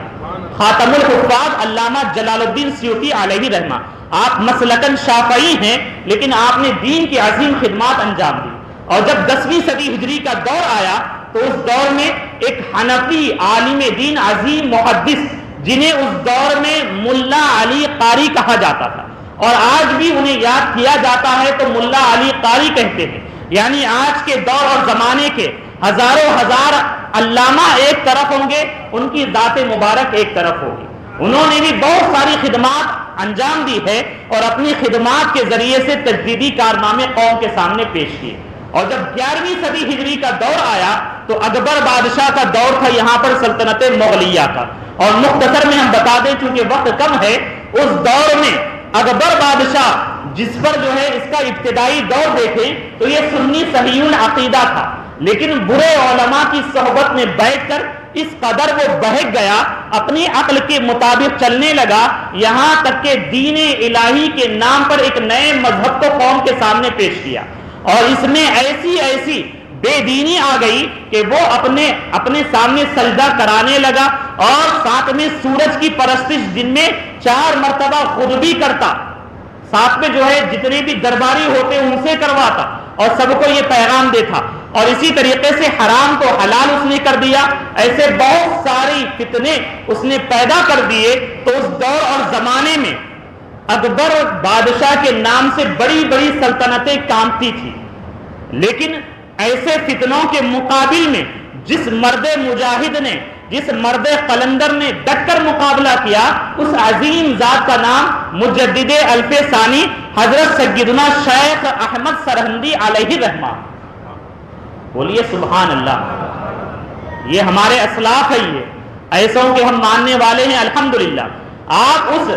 خاتم الحفاظ علامہ جلال الدین سیوطی علیہ رحمہ، آپ مسلکن شافعی ہیں لیکن آپ نے دین کی عظیم خدمات انجام دی، اور جب 10ویں صدی ہجری کا دور آیا تو اس دور میں ایک حنفی عالم دین عظیم محدث، جنہیں اس دور میں ملا علی قاری کہا جاتا تھا، اور آج بھی انہیں یاد کیا جاتا ہے تو ملا علی قاری کہتے ہیں، یعنی آج کے دور اور زمانے کے ہزاروں ہزار علامہ ایک طرف ہوں گے، ان کی ذات مبارک ایک طرف ہوگی۔ انہوں نے بھی بہت ساری خدمات انجام دی ہے اور اپنی خدمات کے ذریعے سے تجدیدی کارنامے قوم کے سامنے پیش کیے۔ اور جب 11ویں صدی ہجری کا دور آیا تو اکبر بادشاہ کا دور تھا یہاں پر سلطنت مغلیہ کا، اور مختصر میں ہم بتا دیں چونکہ وقت کم ہے، اس دور میں اکبر بادشاہ جس پر جو ہے اس کا ابتدائی دور دیکھیں تو یہ سنی صحیح العقیدہ تھا، لیکن برے علماء کی صحبت میں بیٹھ کر اس قدر وہ بہک گیا، اپنی عقل کے مطابق چلنے لگا، یہاں تک کہ دین الہی کے نام پر ایک نئے مذہب کو قوم کے سامنے پیش کیا، اور اس میں ایسی بے دینی آ گئی کہ وہ اپنے سامنے سجدہ کرانے لگا، اور ساتھ میں سورج کی پرستش دن میں 4 مرتبہ خود بھی کرتا، ساتھ میں جو ہے جتنے بھی درباری ہوتے ان سے کرواتا، اور سب کو یہ پیغام دیتا، اور اسی طریقے سے حرام کو حلال اس نے کر دیا۔ ایسے بہت ساری فتنے اس نے پیدا کر دیے، تو اس دور اور زمانے میں اکبر بادشاہ کے نام سے بڑی بڑی سلطنتیں کامتی تھی، لیکن ایسے فتنوں کے مقابل میں جس مرد مجاہد نے، جس مرد قلندر نے ڈٹ کر مقابلہ کیا، اس عظیم ذات کا نام مجدد الف ثانی حضرت سیدنا شیخ احمد سرہندی علیہ رحمہ۔ بولیے سبحان اللہ، یہ ہمارے اسلاف ہے، یہ ایسوں کے ہم ماننے والے ہیں الحمدللہ۔ آپ اس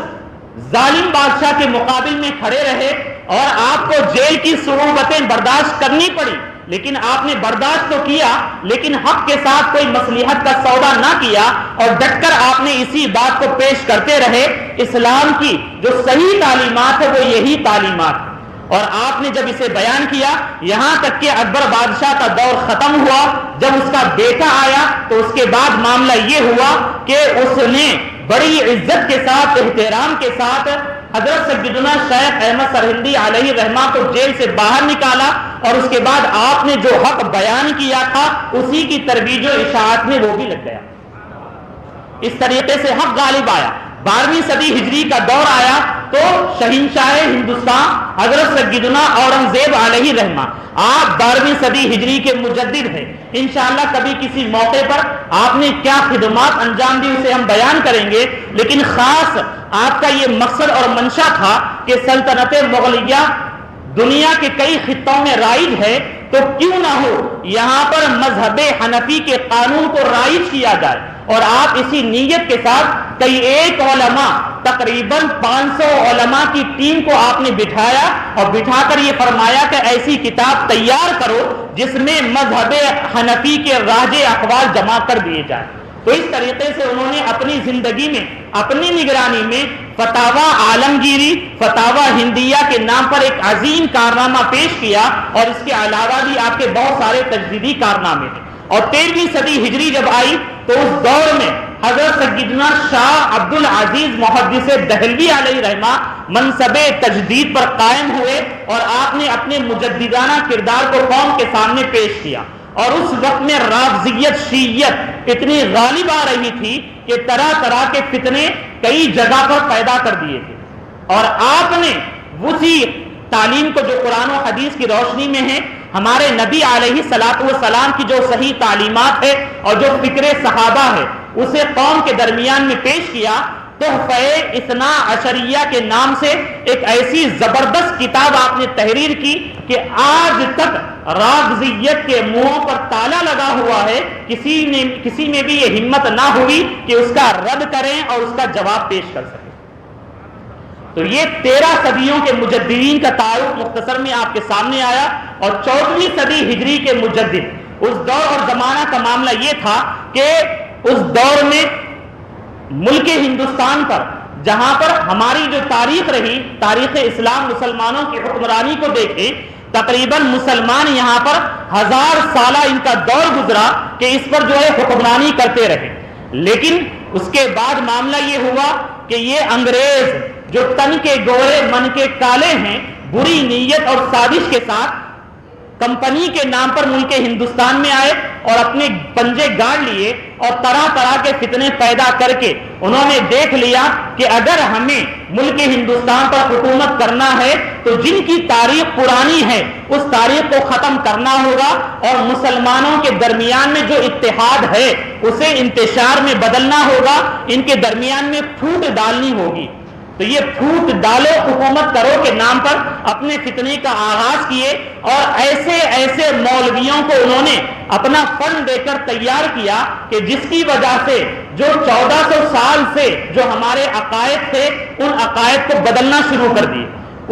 ظالم بادشاہ کے مقابل میں کھڑے رہے اور آپ کو جیل کی صعوبتیں برداشت کرنی پڑی، لیکن آپ نے برداشت تو کیا، لیکن حق کے ساتھ کوئی مصلحت کا سودا نہ کیا، اور ڈٹ کر آپ نے اسی بات کو پیش کرتے رہے۔ اسلام کی جو صحیح تعلیمات ہے وہ یہی تعلیمات ہے، اور آپ نے جب اسے بیان کیا، یہاں تک کہ اکبر بادشاہ کا دور ختم ہوا، جب اس کا بیٹا آیا تو اس کے بعد معاملہ یہ ہوا کہ اس نے بڑی عزت کے ساتھ، احترام کے ساتھ حضرت سیدنا شیخ احمد سرہندی علیہ رحمہ کو جیل سے باہر نکالا، اور اس کے بعد آپ نے جو حق بیان کیا تھا اسی کی ترویج و اشاعت میں وہ بھی لگ گیا۔ اس طریقے سے حق غالب آیا۔ 12ویں صدی ہجری کا دور آیا تو شہنشاہ ہندوستان حضرت سیدنا اورنگزیب علیہ رحمہ، آپ 12ویں صدی ہجری کے مجدد ہیں۔ انشاءاللہ کبھی کسی موقع پر آپ نے کیا خدمات انجام دی اسے ہم بیان کریں گے، لیکن خاص آپ کا یہ مقصد اور منشا تھا کہ سلطنت مغلیہ دنیا کے کئی خطوں میں رائج ہے، تو کیوں نہ ہو یہاں پر مذہب حنفی کے قانون کو رائج کیا جائے، اور آپ اسی نیت کے ساتھ کئی ایک علماء، تقریباً 500 علماء کی ٹیم کو آپ نے بٹھایا، اور بٹھا کر یہ فرمایا کہ ایسی کتاب تیار کرو جس میں مذہب حنفی کے راج اقوال جمع کر دیے جائیں۔ تو اس طریقے سے انہوں نے اپنی زندگی میں، اپنی نگرانی میں فتاوی عالمگیری، فتاوی ہندیہ کے نام پر ایک عظیم کارنامہ پیش کیا، اور اس کے علاوہ بھی آپ کے بہت سارے تجدیدی کارنامے ہیں۔ اور 13ویں صدی ہجری جب آئی تو اس دور میں حضرت سیدنا شاہ عبد العزیز محدث دہلوی علیہ رحمہ منصب تجدید پر قائم ہوئے، اور آپ نے اپنے مجددانہ کردار کو قوم کے سامنے پیش کیا۔ اور اس وقت میں رافضیت، شیعیت اتنی غالب آ رہی تھی کہ طرح طرح کے فتنے کئی جگہ پر پیدا کر دیے تھے، اور آپ نے اسی تعلیم کو جو قرآن و حدیث کی روشنی میں ہے، ہمارے نبی علیہ الصلوۃ والسلام کی جو صحیح تعلیمات ہے اور جو فکر صحابہ ہے، اسے قوم کے درمیان میں پیش کیا۔ تحفہ اثنا عشریہ کے نام سے ایک ایسی زبردست کتاب آپ نے تحریر کی کہ آج تک رافضیت کے منہوں پر تالا لگا ہوا ہے، کسی میں بھی یہ ہمت نہ ہوئی کہ اس کا رد کریں اور اس کا جواب پیش کر سکیں۔ تو یہ 13 صدیوں کے مجددین کا تعارف مختصر میں آپ کے سامنے آیا، اور 14ویں صدی ہجری کے مجدد، اس دور اور زمانہ کا معاملہ یہ تھا کہ اس دور میں ملک ہندوستان پر، جہاں پر ہماری جو تاریخ رہی، تاریخ اسلام مسلمانوں کی حکمرانی کو دیکھیں، تقریباً مسلمان یہاں پر 1000 سالہ ان کا دور گزرا کہ اس پر جو ہے حکمرانی کرتے رہے۔ لیکن اس کے بعد معاملہ یہ ہوا کہ یہ انگریز جو تن کے گورے من کے کالے ہیں، بری نیت اور سازش کے ساتھ کمپنی کے نام پر ملک ہندوستان میں آئے اور اپنے پنجے گاڑ لیے اور طرح طرح کے فتنے پیدا کر کے انہوں نے دیکھ لیا کہ اگر ہمیں ملک ہندوستان پر حکومت کرنا ہے تو جن کی تاریخ پرانی ہے اس تاریخ کو ختم کرنا ہوگا، اور مسلمانوں کے درمیان میں جو اتحاد ہے اسے انتشار میں بدلنا ہوگا، ان کے درمیان میں پھوٹ ڈالنی ہوگی۔ تو یہ پھوٹ ڈالو حکومت کرو کے نام پر اپنے فتنے کا آغاز کیے، اور ایسے ایسے مولویوں کو انہوں نے اپنا فنڈ دے کر تیار کیا کہ جس کی وجہ سے جو 1400 سال سے جو ہمارے عقائد تھے ان عقائد کو بدلنا شروع کر دیے۔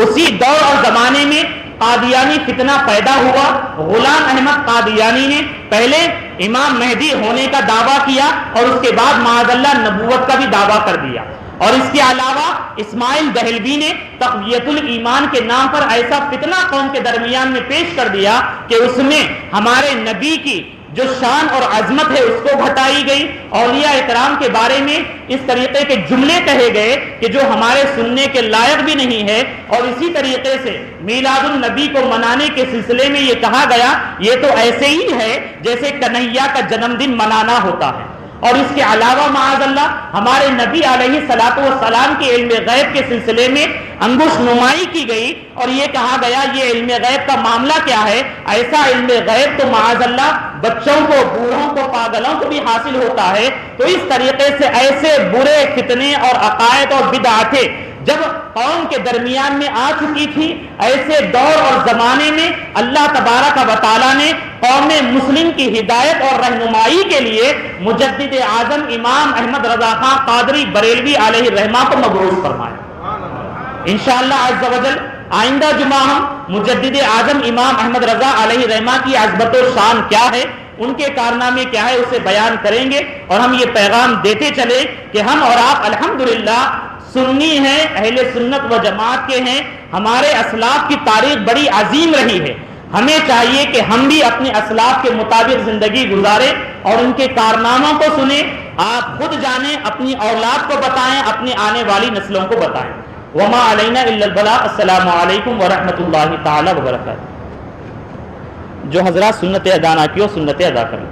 اسی دور اور زمانے میں قادیانی فتنہ پیدا ہوا۔ غلام احمد قادیانی نے پہلے امام مہدی ہونے کا دعویٰ کیا اور اس کے بعد معاذ اللہ نبوت کا بھی دعویٰ کر دیا، اور اس کے علاوہ اسماعیل دہلوی نے تقویت الایمان کے نام پر ایسا فتنہ قوم کے درمیان میں پیش کر دیا کہ اس میں ہمارے نبی کی جو شان اور عظمت ہے اس کو گھٹائی گئی، اولیاء اکرام کے بارے میں اس طریقے کے جملے کہے گئے کہ جو ہمارے سننے کے لائق بھی نہیں ہے، اور اسی طریقے سے میلاد النبی کو منانے کے سلسلے میں یہ کہا گیا یہ تو ایسے ہی ہے جیسے کنہیا کا جنم دن منانا ہوتا ہے۔ اور اس کے علاوہ معاذ اللہ ہمارے نبی علیہ الصلوۃ والسلام کے علم غیب کے سلسلے میں انگوش نمائی کی گئی، اور یہ کہا گیا یہ علم غیب کا معاملہ کیا ہے، ایسا علم غیب تو معاذ اللہ بچوں کو، بوڑھوں کو، پاگلوں کو بھی حاصل ہوتا ہے۔ تو اس طریقے سے ایسے برے فتنے اور عقائد اور بدعتیں جب قوم کے درمیان میں آ چکی تھی، ایسے دور اور زمانے میں اللہ تبارک و تعالیٰ نے قوم مسلم کی ہدایت اور رہنمائی کے لیے مجدد اعظم امام احمد رضا خان قادری بریلوی علیہ الرحمہ کو مبعوث فرمایا۔ انشاءاللہ عز و جل آئندہ جمعہ ہم مجدد اعظم امام احمد رضا علیہ الرحمہ کی عظمت و شان کیا ہے، ان کے کارنامے کیا ہے، اسے بیان کریں گے، اور ہم یہ پیغام دیتے چلے کہ ہم اور آپ الحمدللہ سنی ہیں، اہل سنت و جماعت کے ہیں، ہمارے اسلاف کی تاریخ بڑی عظیم رہی ہے۔ ہمیں چاہیے کہ ہم بھی اپنے اسلاف کے مطابق زندگی گزاریں اور ان کے کارناموں کو سنیں، آپ خود جانیں، اپنی اولاد کو بتائیں، اپنے آنے والی نسلوں کو بتائیں۔ وما علینا الا البلاغ۔ السلام علیکم ورحمۃ اللہ تعالی وبرکاتہ۔ جو حضرات سنت ادا نہ کی ہو سنت ادا کریں۔